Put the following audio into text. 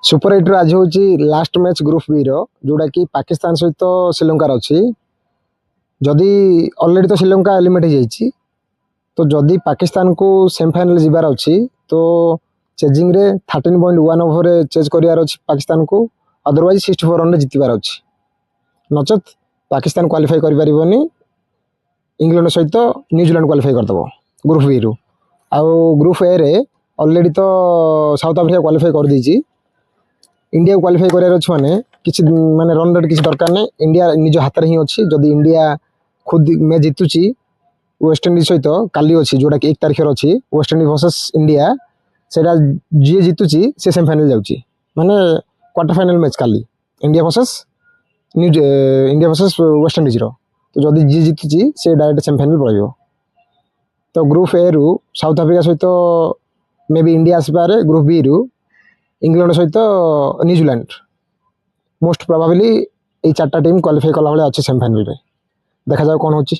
Super 8 आज हूँ last match group B रोटा कि पाकिस्तान सहित श्रीलंकार अच्छी जदि ऑलरेडी तो श्रीलंका एलिमिनेट हो जाइए तो जदि पाकिस्तान को सेमीफाइनल जीवार अच्छी तो चेजिंग रे 13.1 ओवर चेज करार पाकिस्तान को अदरवाइज 64 रन जितबार अच्छी नचेत पाकिस्तान क्वालिफाई कर इंग्लैंड सहित न्यूजीलैंड क्वालिफाई करदेव ग्रुप बी रु आउ ग्रुप ए रे ऑलरेडी तो साउथ आफ्रिका क्वालिफाई कर देछि इंडिया क्वालिफाई करार अच्छे मैंने किसी माने रन रेट किसी दरकार नहीं इंडिया निज हाथ में ही अच्छी जदि इंडिया खुद मैच जितुची वेस्टइंडीज सहित काली अच्छी जोटा कि 1 तारिख अच्छी वेस्टइंडीज वर्सेस इंडिया से जी जितुची से सेमीफाइनल जाऊँगी माने क्वार्टर फाइनल मैच काली इंडिया वर्सेस वेस्टइंडीज रो तो जदि जी जितुची से डायरेक्ट सेमीफाइनल पड़ो तो ग्रुप ए रु साउथ आफ्रिका सहित मे बी इंडिया आसपारे ग्रुप बी रु इंग्लैंड सहित न्यूजीलैंड मोस्ट प्रोबेबली ये 4टा टीम क्वालिफाई कला अच्छे सेमीफाइनल देखा जाओ कौन होची।